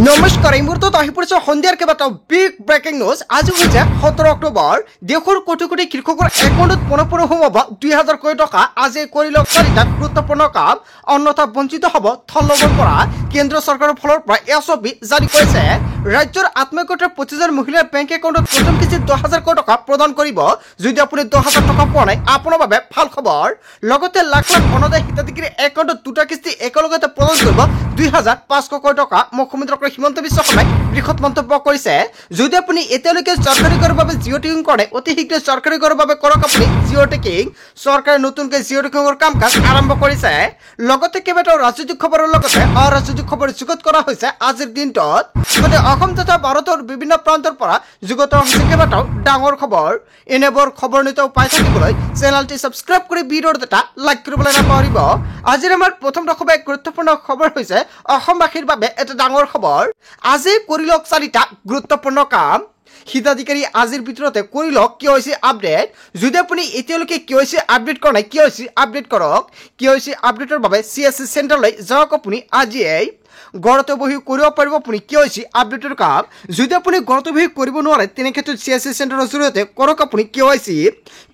নমস্কাৰ এই মুহূৰ্তত আহি পৰিছে সন্ধিয়াৰ কেইবাটাও বিগ ব্ৰেকিং নিউজ। আজি হৈছে 17 অক্টোবৰ। দেশৰ কোটি কোটি কৃষকৰ একাউণ্টত পুনঃ সোমাব 2000 কোটি টকা। আজি কৰি লওক চাৰিটা গুৰুত্বপূৰ্ণ কাম, অন্যথা বঞ্চিত হ'ব ধন লাভৰ পৰা। কেন্দ্ৰ চৰকাৰৰ ফালৰ পৰা SOP জাৰি কৰিছে। ৰাজ্যৰ আত্মহত্যাৰ 25জন মহিলাৰ বেংক একাউণ্টত প্ৰথম কিস্তিত 10000 কোটি টকা প্ৰদান কৰিব। যদি আপুনি 10000 টকা পোৱা নাই, আপোনাৰ বাবে ভাল খবৰ। লগতে লাখ লাখ অনাদায়ী হিতাধিকাৰীৰ একাউণ্টত দুটা কিস্তি একেলগতে প্ৰদান কৰিব 2500 কোটি টকা। মুখ্যমন্ত্ৰী হিমন্ত বিশ্ব শৰ্মাই বৃহৎ মন্তব্য কৰিছে। যদি আপুনি এতিয়ালৈকে চৰকাৰী ঘৰৰ বাবে জিঅ' টেকিং কৰে, অতি শীঘ্ৰে চৰকাৰী ঘৰৰ বাবে কৰক আপুনি জিঅ' টেকিং। চৰকাৰে নতুনকৈ জিঅ' টেকিঙৰ কাম কাজ আৰম্ভ কৰিছে। লগতে কেইবাটাও ৰাজনৈতিক খবৰৰ লগতে অৰাজনৈতিক খবৰ যুগুত কৰা হৈছে আজিৰ দিনটোত। অসম তথা ভাৰতৰ বিভিন্ন প্ৰান্তৰ পৰা যুগুত হৈছে কেইবাটাও ডাঙৰ খবৰ। এনেবোৰ খবৰ নিতৌ পাই থাকিবলৈ চেনেলটি ছাবস্ক্ৰাইব কৰি ভিডিঅ'ত এটা লাইক কৰিবলৈ নাপাহৰিব। আজিৰ আমাৰ প্ৰথম দশমে গুৰুত্বপূৰ্ণ খবৰ হৈছে অসমবাসীৰ বাবে এটা ডাঙৰ খবৰ। আজি কৰি লওক চাৰিটা গুৰুত্বপূৰ্ণ কাম। হিতাধিকাৰী আজিৰ ভিতৰতে কৰি লওক KYC আপডেট। যদি আপুনি এতিয়ালৈকে KYC আপডেট কৰা নাই, KYC আপডেট কৰক। KYC আপডেটৰ বাবে CSC চেণ্টাৰলৈ যাওক আপুনি আজিয়েই। ঘৰতে বহি কৰিব পাৰিব আপুনি KYC আপডেটৰ কাম। যদি আপুনি ঘৰতে বহি কৰিব নোৱাৰে, তেনে ক্ষেত্ৰত CSC চেণ্টাৰৰ জৰিয়তে কৰক আপুনি KYC।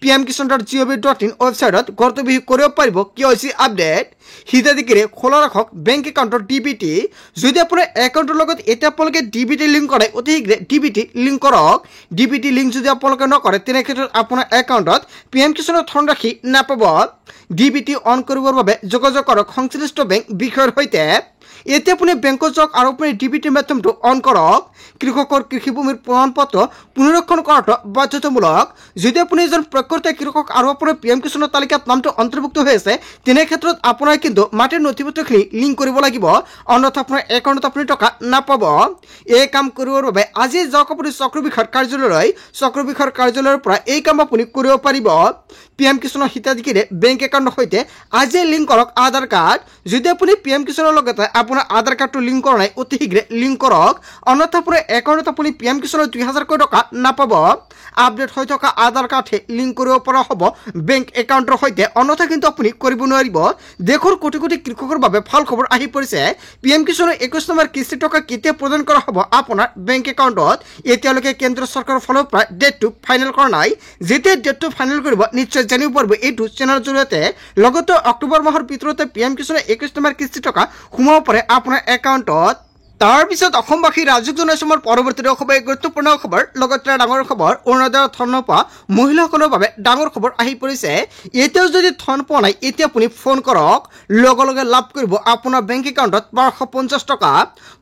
pmkisan.gov.in ৱেবছাইটত ঘৰতে বহি কৰিব পাৰিব KYC আপডেট। হিতাধিকাৰী খোলা ৰাখক বেংক একাউণ্টৰ DBT। যদি আপোনাৰ একাউণ্টৰ লগত এতিয়া আপোনালোকে DBT লিংক কৰে, অতি শীঘ্ৰে DBT লিংক কৰক। DBT লিংক যদি আপোনালোকে নকৰে, তেনে ক্ষেত্ৰত আপোনাৰ একাউণ্টত PM কিষাণৰ ধনৰাশি নাপাব। DBT অন কৰিবৰ বাবে যোগাযোগ কৰক সংশ্লিষ্ট বেংক বিষয়ৰ সৈতে। এতিয়া আপুনি বেংকত যাওক আৰু আপুনি DBTৰ মাধ্যমটো অন কৰক। কৃষকৰ কৃষিভূমিৰ প্ৰমাণপত্ৰ পুনৰীক্ষণ কৰাটো বাধ্যতামূলক। যদি আপুনি এজন প্ৰকৃত কৃষক আৰু আপোনাৰ PM কিষাণৰ তালিকাত নামটো অন্তৰ্ভুক্ত হৈ আছে, তেনে ক্ষেত্ৰত আপোনাৰ কিন্তু মাটিৰ নথিপত্ৰখিনি লিংক কৰিব লাগিব, অন্যথা আপোনাৰ একাউণ্টত আপুনি টকা নাপাব। এই কাম কৰিবৰ বাবে আজি যাওক আপুনি চক্ৰ বিষয়ৰ কাৰ্যালয়লৈ। চক্ৰ বিষয়ৰ কাৰ্যালয়ৰ পৰা এই কাম আপুনি কৰিব পাৰিব। PM কিষাণৰ হিতাধিকাৰী বেংক একাউণ্টৰ সৈতে আজি লিংক কৰক আধাৰ কাৰ্ড। যদি আপুনি PM কিষাণৰ লগতে আপোনাৰ আধাৰ কাৰ্ডটো লিংক কৰা নাই, অতি শীঘ্ৰে লিংক কৰক, অন্যথা আপোনাৰ একাউণ্টত আপুনি PM কিষাণৰ 2000 কোটি টকা নাপাব। আপডেট হৈ থকা আধাৰ কাৰ্ডহে লিংক কৰিব পৰা হ'ব বেংক একাউণ্টৰ সৈতে, অন্যথা কিন্তু আপুনি কৰিব নোৱাৰিব। দেশৰ কোটি কোটি কৃষকৰ বাবে ভাল খবৰ আহি পৰিছে। PM কিষাণৰ 21 নম্বৰ কিস্তি টকা কেতিয়া প্ৰদান কৰা হ'ব আপোনাৰ বেংক একাউণ্টত। এতিয়ালৈকে কেন্দ্ৰ চৰকাৰৰ ফালৰ পৰা ডেটটো ফাইনেল কৰা নাই। যেতিয়া ডেটটো ফাইনেল কৰিব নিশ্চয় জানিব পাৰিব এইটো চেনেলৰ জৰিয়তে। লগতে অক্টোবৰ মাহৰ ভিতৰতে PM কিষাণৰ 21 নম্বৰ কিস্তি টকা সোমাব পাৰে আপোনাৰ একাউণ্টত। তাৰপিছত অসমবাসী ৰাজ্যিক জনসমৰ পৰৱৰ্তী খবৰ, গুৰুত্বপূৰ্ণ খবৰ, লগতে ডাঙৰ খবৰ। অৰুণোদয়ৰ ধন নোপোৱা মহিলাসকলৰ বাবে ডাঙৰ খবৰ আহি পৰিছে। এতিয়াও যদি ধন পোৱা নাই, এতিয়া আপুনি ফোন কৰক, লগে লগে লাভ কৰিব আপোনাৰ বেংক একাউণ্টত 1250 টকা।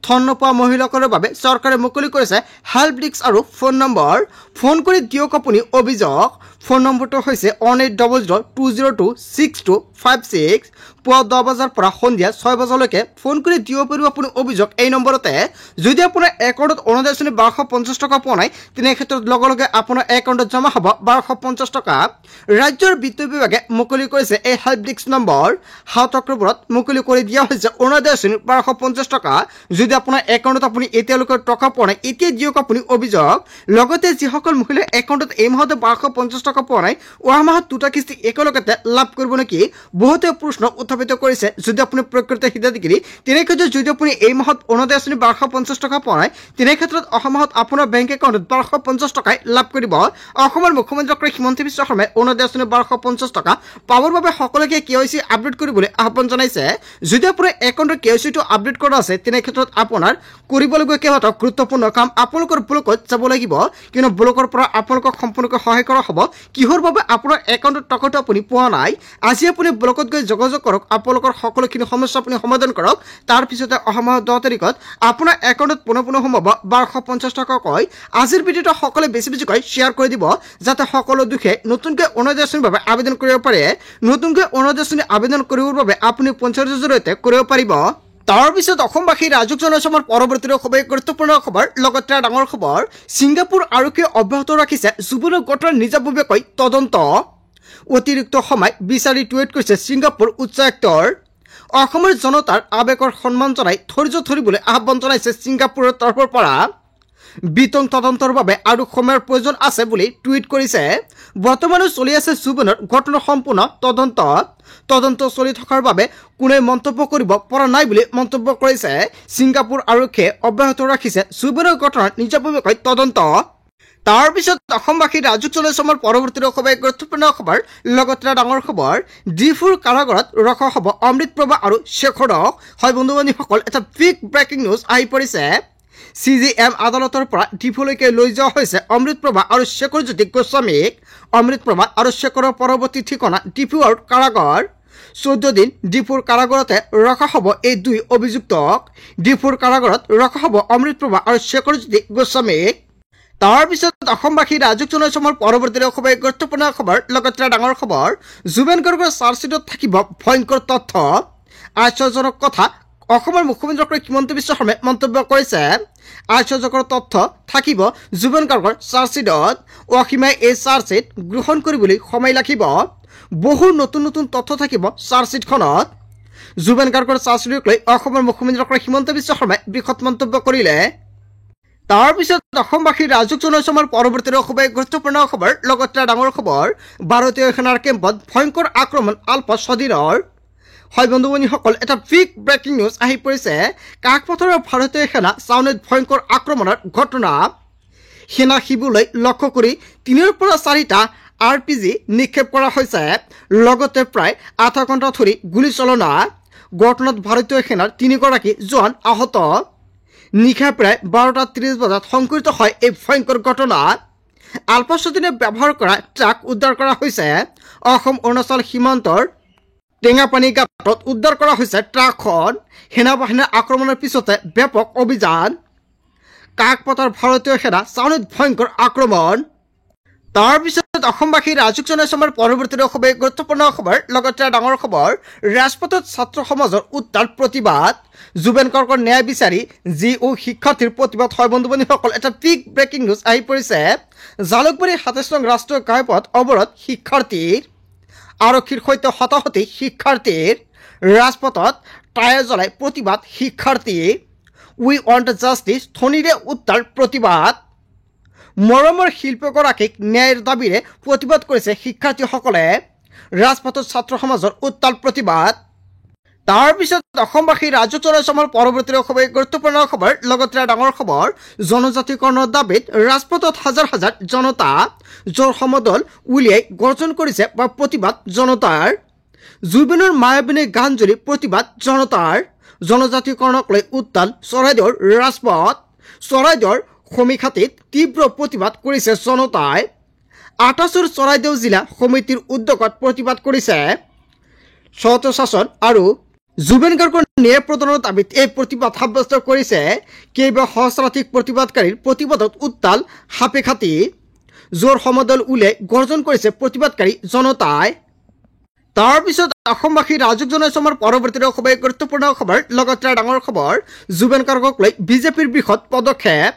ধন নোপোৱা মহিলাসকলৰ বাবে চৰকাৰে মুকলি কৰিছে হেল্প ডেস্ক আৰু ফোন নম্বৰ। ফোন কৰি দিয়ক আপুনি অভিযোগ। ফোন নম্বৰটো হৈছে 1800202656। পুৱা 10 বজাৰ পৰা সন্ধিয়া 6 বজালৈকে ফোন কৰি দিব পাৰিব আপুনি অভিযোগ এই নম্বৰতে। যদি আপোনাৰ একাউণ্টত অৰুণোদয় আঁচনি 1250 টকা পোৱা নাই, তেনে ক্ষেত্ৰত লগে লগে আপোনাৰ একাউণ্টত জমা হ'ব 1250 টকা। ৰাজ্যৰ বিত্ত বিভাগে মুকলি কৰিছে এই হেল্প ডেস্ক নম্বৰ। 7 অক্টোবৰত মুকলি কৰি দিয়া হৈছে অৰুণোদয় আঁচনি 1250 টকা। যদি আপোনাৰ একাউণ্টত আপুনি এতিয়ালৈকে টকা পোৱা নাই, এতিয়া দিয়ক আপুনি অভিযোগ। লগতে যিসকল মহিলাৰ একাউণ্টত এই মাহতে 1250 টকা পোৱা নাই, অহা মাহত দুটা কিস্তি একেলগতে লাভ কৰিব নেকি, বহুতে প্ৰশ্ন উত্থাপিত কৰিছে। যদি আপুনি প্ৰকৃত হিতাধিকাৰী, তেনে ক্ষেত্ৰত যদি আপুনি এই মাহত অৰুণোদয় আঁচনি 1250 টকা পোৱা নাই, তেনে ক্ষেত্ৰত অহা মাহত আপোনাৰ বেংক একাউণ্টত 1250 টকাই লাভ কৰিব। অসমৰ মুখ্যমন্ত্ৰী হিমন্ত বিশ্ব শৰ্মাই অৰুণোদয় আঁচনি 1250 টকা পাবৰ বাবে সকলোকে KYC আপডেট কৰিবলৈ আহ্বান জনাইছে। যদি আপোনাৰ একাউণ্টৰ KYCটো আপডেট কৰা আছে, তেনে ক্ষেত্ৰত আপোনাৰ কৰিবলগীয়া কেইবাটাও গুৰুত্বপূৰ্ণ কাম। আপোনালোকৰ ব্লকত যাব লাগিব, কিন্তু ব্লকৰ পৰা আপোনালোকক সম্পূৰ্ণকৈ সহায় কৰা হ'ব। কিহৰ বাবে আপোনাৰ একাউণ্টত টকাটো আপুনি পোৱা নাই, আজি আপুনি ব্লকত গৈ যোগাযোগ কৰক, আপোনালোকৰ সকলোখিনি সমস্যা আপুনি সমাধান কৰক। তাৰপিছতে অহা মাহৰ 10 তাৰিখত আপোনাৰ একাউণ্টত পুনঃ সোমাব 1250 টকাকৈ। আজিৰ ভিডিঅ'টো সকলোৱে বেছি বেছিকৈ শ্বেয়াৰ কৰি দিব, যাতে সকলো দুখে নতুনকৈ অৰুণোদয় আঁচনিৰ বাবে আবেদন কৰিব পাৰে। নতুনকৈ অৰুণোদয় আঁচনি আবেদন কৰিবৰ বাবে আপুনি পঞ্চায়তৰ জৰিয়তে কৰিব পাৰিব। তাৰপিছত অসমবাসী ৰাজ্যিক জনসমৰ পৰৱৰ্তী খবৰ, গুৰুত্বপূৰ্ণ খবৰ, লগতে ডাঙৰ খবৰ। ছিংগাপুৰ আৰক্ষীয়ে অব্যাহত ৰাখিছে যুৱলীৰ ঘটনাৰ নিজাববীয়াকৈ তদন্ত। অতিৰিক্ত সময় বিচাৰি টুইট কৰিছে ছিংগাপুৰ উচ্চায়ুক্তৰ। অসমৰ জনতাৰ আৱেগৰ সন্মান জনাই ধৈৰ্য ধৰিবলৈ আহ্বান জনাইছে ছিংগাপুৰৰ তৰফৰ পৰা। বিতং তদন্তৰ বাবে আৰু সময়ৰ প্ৰয়োজন আছে বুলি টুইট কৰিছে। বৰ্তমানে চলি আছে জুবিনৰ ঘটনাৰ সম্পূৰ্ণ তদন্ত। তদন্ত চলি থকাৰ বাবে কোনে মন্তব্য কৰিব পৰা নাই বুলি মন্তব্য কৰিছে ছিংগাপুৰ আৰক্ষীয়ে অব্যাহত ৰাখিছে জুবেনৰ ঘটনাৰ নিজাববীয়াকৈ তদন্ত তাৰ পিছত অসমবাসী ৰাজুক চলাইছে আমাৰ পৰৱৰ্তী খবৰ গুৰুত্বপূৰ্ণ খবৰ লগতে ডাঙৰ খবৰ ডিফুৰ কাৰাগাৰত ৰখা হ'ব অমৃতপ্ৰভা আৰু শেখৰক হয় বন্ধু বান্ধৱীসকল এটা বিগ ব্ৰেকিং নিউজ আহি পৰিছে CJM আদালতৰ পৰা ডিফুলৈকে লৈ যোৱা হৈছে অমৃতপ্ৰভা আৰু শেখৰজ্যোতি গোস্বামীক অমৃতপ্ৰভা আৰু শেখৰৰ পৰৱৰ্তী ঠিকনা ডিফুৰ কাৰাগাৰ 14 দিন ডিফুৰ কাৰাগাৰতে ৰখা হ'ব এই দুই অভিযুক্তক ডিফুৰ কাৰাগাৰত ৰখা হ'ব অমৃতপ্ৰভা আৰু শেখৰজ্যোতি গোস্বামীক তাৰ পিছত অসমবাসী ৰাজুক চলাইছে আমাৰ পৰৱৰ্তী খবৰ গুৰুত্বপূৰ্ণ খবৰ লগতে ডাঙৰ খবৰ জুবেন গাৰ্গৰ চাৰ্জশ্বিটত থাকিব ভয়ংকৰ তথ্য আশ্চৰ্যজনক কথা অসমৰ মুখ্যমন্ত্ৰী হিমন্ত বিশ্ব শৰ্মাই মন্তব্য কৰিছে আশ্চৰ্যকৰ তথ্য থাকিব জুবেন গাৰ্গৰ চাৰ্জশ্বিটত অসীমাই এই চাৰ্জশ্বিট গ্ৰহণ কৰিবলৈ সময় লাগিব বহু নতুন নতুন তথ্য থাকিব চাৰ্জশ্বিটখনত জুবেন গাৰ্গৰ চাৰ্জশ্বিটক লৈ অসমৰ মুখ্যমন্ত্ৰী হিমন্ত বিশ্ব শৰ্মাই বৃহৎ মন্তব্য কৰিলে তাৰ পিছত অসমবাসী ৰাজুক চলাইছে আমাৰ পৰৱৰ্তী খবৰ গুৰুত্বপূৰ্ণ খবৰ লগতে ডাঙৰ খবৰ ভাৰতীয় সেনাৰ কেম্পত ভয়ংকৰ আক্ৰমণ আলপা স্বাধীনৰ হয় বন্ধু বান্ধৱীসকল এটা বিগ ব্ৰেকিং নিউজ আহি পৰিছে কাকপথাৰৰ ভাৰতীয় সেনা ছাউনীত ভয়ংকৰ আক্ৰমণৰ ঘটনা সেনা শিবিৰলৈ লক্ষ্য কৰি 3ৰ পৰা 4টা RPG নিক্ষেপ কৰা হৈছে লগতে প্ৰায় আধা ঘণ্টা ধৰি গুলীচালনা ঘটনাত ভাৰতীয় সেনাৰ 3গৰাকী জোৱান আহত নিশা প্ৰায় 12:30 বজাত সংঘটিত হয় এই ভয়ংকৰ ঘটনা আলপা স্বাধীনে ব্যৱহাৰ কৰা ট্ৰাক উদ্ধাৰ কৰা হৈছে অসম অৰুণাচল সীমান্তৰ টেঙাপানী ঘাটত উদ্ধাৰ কৰা হৈছে ট্ৰাকখন সেনাবাহিনীৰ আক্ৰমণৰ পিছতে ব্যাপক অভিযান কাকপথাৰ ভাৰতীয় সেনা ছাউনীত ভয়ংকৰ আক্ৰমণ তাৰ পিছত অসমবাসী ৰাজুক চলাইছে আমাৰ পৰৱৰ্তী খবৰ গুৰুত্বপূৰ্ণ খবৰ লগতে ডাঙৰ খবৰ ৰাজপথত ছাত্ৰ সমাজৰ উত্তাল প্ৰতিবাদ জুবেন গাৰ্গৰ ন্যায় বিচাৰি GO শিক্ষাৰ্থীৰ প্ৰতিবাদ হয় বন্ধু বান্ধৱীসকল এটা বিগ ব্ৰেকিং নিউজ আহি পৰিছে জালুকবাৰী 27 নং ৰাষ্ট্ৰীয় ঘাইপথ অৱৰোধ শিক্ষাৰ্থীৰ আৰক্ষীৰ সৈতে হতাহতি শিক্ষাৰ্থীৰ ৰাজপথত টায়াৰ জ্বলাই প্ৰতিবাদ শিক্ষাৰ্থী উই ৱান্ট জাষ্টিছ ধ্বনিৰে উত্তাল প্ৰতিবাদ মৰমৰ শিল্পীগৰাকীক ন্যায়ৰ দাবীৰে প্ৰতিবাদ কৰিছে শিক্ষাৰ্থীসকলে ৰাজপথত ছাত্ৰ সমাজৰ উত্তাল প্ৰতিবাদ তাৰ পিছত অসমবাসী ৰাজুক চলাইছে আমাৰ পৰৱৰ্তী খবৰ গুৰুত্বপূৰ্ণ খবৰ লগতে ডাঙৰ খবৰ জনজাতিকৰণৰ দাবীত ৰাজপথত হাজাৰ হাজাৰ জনতা জোৰ সমদল উলিয়াই গৰ্জন কৰিছে বা প্ৰতিবাদ জনতাৰ জুবিনৰ মায়াবিনী গান জুৰি প্ৰতিবাদ জনতাৰ জনজাতিকৰণক লৈ উত্তাল চৰাইদেউৰ ৰাজপথ চৰাইদেউৰ সমীখাতিত তীব্ৰ প্ৰতিবাদ কৰিছে জনতাই 28 চৰাইদেউ জিলা সমিতিৰ উদ্যোগত প্ৰতিবাদ কৰিছে স্বতঃশাসন আৰু জুবেন গাৰ্গৰ ন্যায় প্ৰদানৰ দাবীত এই প্ৰতিবাদ সাব্যস্ত কৰিছে কেইবা সহস্ৰাধিক প্ৰতিবাদকাৰীৰ প্ৰতিবাদত উত্তাল হাপেখাতি জোৰ সমদল উলিয়াই গৰ্জন কৰিছে প্ৰতিবাদকাৰী জনতাই তাৰ পিছত অসমবাসী ৰাজুক জনাইছে আমাৰ পৰৱৰ্তী খবৰ গুৰুত্বপূৰ্ণ খবৰ লগতে ডাঙৰ খবৰ জুবেন গাৰ্গক লৈ বিজেপিৰ বৃহৎ পদক্ষেপ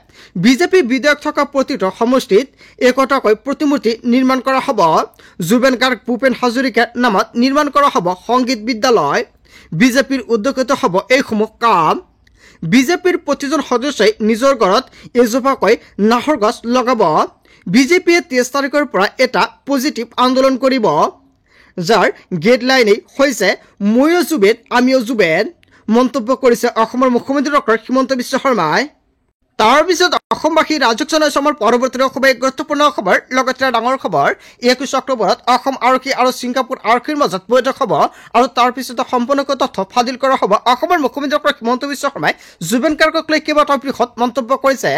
বিজেপি বিধায়ক থকা প্ৰতিটো সমষ্টিত একতাকৈ প্ৰতিমূৰ্তি নিৰ্মাণ কৰা হ'ব জুবেন গাৰ্গ ভূপেন হাজৰিকাৰ নামত নিৰ্মাণ কৰা হ'ব সংগীত বিদ্যালয় বিজেপিৰ উদ্যোগত হ'ব এইসমূহ কাম বিজেপিৰ প্ৰতিজন সদস্যই নিজৰ ঘৰত এজোপাকৈ নাহৰ গছ লগাব বিজেপিয়ে 23 তাৰিখৰ পৰা এটা পজিটিভ আন্দোলন কৰিব যাৰ গেডলাইনেই হৈছে ময়ো জুবেন আমিও জুবেন মন্তব্য কৰিছে অসমৰ মুখ্যমন্ত্ৰী ডক্টৰ হিমন্ত বিশ্ব শৰ্মাই তাৰ পিছত অসমবাসী ৰাজুক চলাইছে আমাৰ পৰৱৰ্তী খবৰ গুৰুত্বপূৰ্ণ খবৰ লগতে ডাঙৰ খবৰ 21 অক্টোবৰত অসম আৰক্ষী আৰু ছিংগাপুৰ আৰক্ষীৰ মাজত বৈঠক হ'ব আৰু তাৰ পিছতে সম্পূৰ্ণকৈ তথ্য ফাদিল কৰা হ'ব অসমৰ মুখ্যমন্ত্ৰী ডক্টৰ হিমন্ত বিশ্ব শৰ্মাই জুবেন গাৰ্গক লৈ কেইবাটাও বৃহৎ মন্তব্য কৰিছে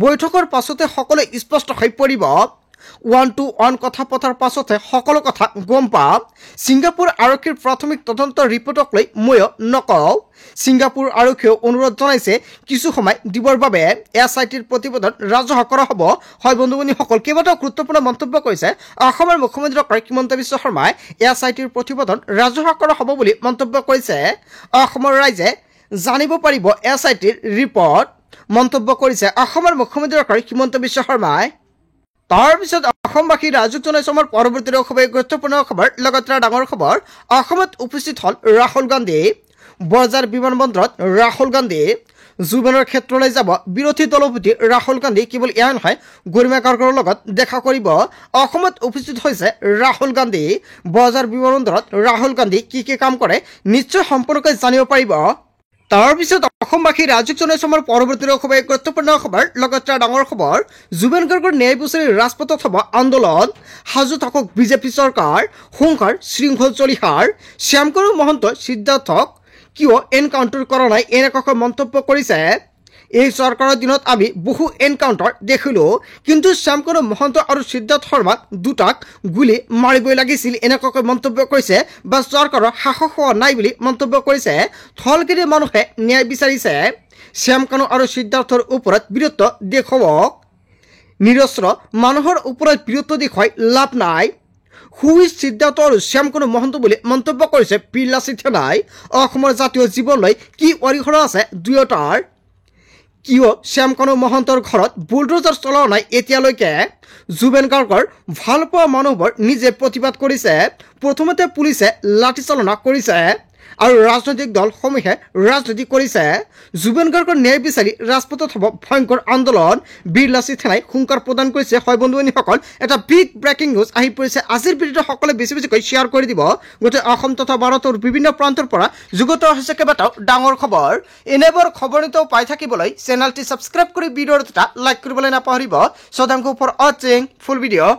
বৈঠকৰ পাছতে সকলোৱে স্পষ্ট হৈ পৰিব 1-to-1 কথা পতাৰ পাছতে সকলো কথা গম পাম ছিংগাপুৰ আৰক্ষীৰ প্ৰাথমিক তদন্ত ৰিপৰ্টক লৈ ময়ো নকওঁ ছিংগাপুৰ আৰক্ষীয়ে অনুৰোধ জনাইছে কিছু সময় দিবৰ বাবে SITৰ প্ৰতিবেদন ৰাজহুৱা কৰা হ'ব হয় বন্ধু বান্ধৱীসকল কেইবাটাও গুৰুত্বপূৰ্ণ মন্তব্য কৰিছে অসমৰ মুখ্যমন্ত্ৰী ডক্টৰ হিমন্ত বিশ্ব শৰ্মাই SITৰ প্ৰতিবেদন ৰাজহুৱা কৰা হ'ব বুলি মন্তব্য কৰিছে অসমৰ ৰাইজে জানিব পাৰিব SITৰ ৰিপৰ্ট মন্তব্য কৰিছে অসমৰ মুখ্যমন্ত্ৰী ডক্টৰ হিমন্ত বিশ্ব শৰ্মাই তাৰ পিছত অসমবাসী ৰাজুক জনাইছে আমাৰ পৰৱৰ্তী খবৰ গুৰুত্বপূৰ্ণ খবৰ লগতে ডাঙৰ খবৰ অসমত উপস্থিত হ'ল ৰাহুল গান্ধী বজাৰ বিমানবন্দৰত ৰাহুল গান্ধী জুবেনৰ ক্ষেত্ৰলৈ যাব বিৰোধী দলপতি ৰাহুল গান্ধী। কেৱল এয়াই নহয়, গৰিমা গাৰ্গৰ লগত দেখা কৰিব অসমত উপস্থিত হৈছে ৰাহুল গান্ধী। বজাৰ বিৱৰণত ৰাহুল গান্ধী কি কাম কৰে নিশ্চয় সম্পূৰ্ণকৈ জানিব পাৰিব। তাৰ পিছত অসমবাসী ৰাজুক জনাইছো আমাৰ পৰৱৰ্তী খবৰ, গুৰুত্বপূৰ্ণ খবৰ, লগতে ডাঙৰ খবৰ। জুবেন গাৰ্গৰ ন্যায় বিচাৰি ৰাজপথত হ'ব আন্দোলন, সাজু থাকক বিজেপি চৰকাৰ, সংসাৰ শৃংখল চলিহাৰ। শ্যামকৰু মহন্ত সিদ্ধাৰ্থক কিয় এনকাউণ্টাৰ কৰা নাই এনেকুৱাকৈ মন্তব্য কৰিছে। এই চৰকাৰৰ দিনত আমি বহু এনকাউণ্টাৰ দেখিলোঁ, কিন্তু শ্যামকৰু মহন্ত আৰু সিদ্ধাৰ্থ শৰ্মাক দুটাক গুলী মাৰিবই লাগিছিল এনেকুৱাকৈ মন্তব্য কৰিছে, বা চৰকাৰৰ সাহস হোৱা নাই বুলি মন্তব্য কৰিছে। থলগিৰি মানুহে ন্যায় বিচাৰিছে। শ্যামকৰু আৰু সিদ্ধাৰ্থৰ ওপৰত বীৰত্ব দেখুৱাওক, নিৰস্ত্ৰ মানুহৰ ওপৰত বীৰত্ব দেখুৱাই লাভ নাই। হুইজ সিদ্ধাৰ্থ আৰু শ্যামকৰু মহন্ত বুলি মন্তব্য কৰিছে বিৰলা চিথেলাই। অসমৰ জাতীয় জীৱনলৈ কি অৰিহণা আছে দুয়োটাৰ? কিয় শ্যামকৰু মহন্তৰ ঘৰত বুলডোজাৰ চলোৱা নাই এতিয়ালৈকে? জুবেন গাৰ্গৰ ভালপোৱা মানুহবোৰ নিজে প্ৰতিবাদ কৰিছে। প্ৰথমতে পুলিচে লাঠিচালনা কৰিছে আৰু ৰাজনৈতিক দলসমূহে ৰাজনীতি কৰিছে। জুবেন গাৰ্গৰ ন্যায় বিচাৰি ৰাজপথত হ'ব ভয়ংকৰ আন্দোলন, বিৰলা চিথেলাই হুংকাৰ প্ৰদান কৰিছে। হয় বন্ধু-বান্ধৱীসকল, এটা বিগ ব্ৰেকিং নিউজ আহি পৰিছে। আজিৰ ভিডিঅ'টো সকলোৱে বেছিকৈ শ্বেয়াৰ কৰি দিব। গোটেই অসম তথা ভাৰতৰ বিভিন্ন প্ৰান্তৰ পৰা যুগুত হৈছে কেইবাটাও ডাঙৰ খবৰ। এনেবোৰ খবৰ নিতৌ পাই থাকিবলৈ চেনেলটি ছাবস্ক্ৰাইব কৰি ভিডিঅ'টো এটা লাইক কৰিবলৈ নাপাহৰিব। চ' থেংক ইউ ফৰ ৱাচিং ফুল ভিডিঅ'।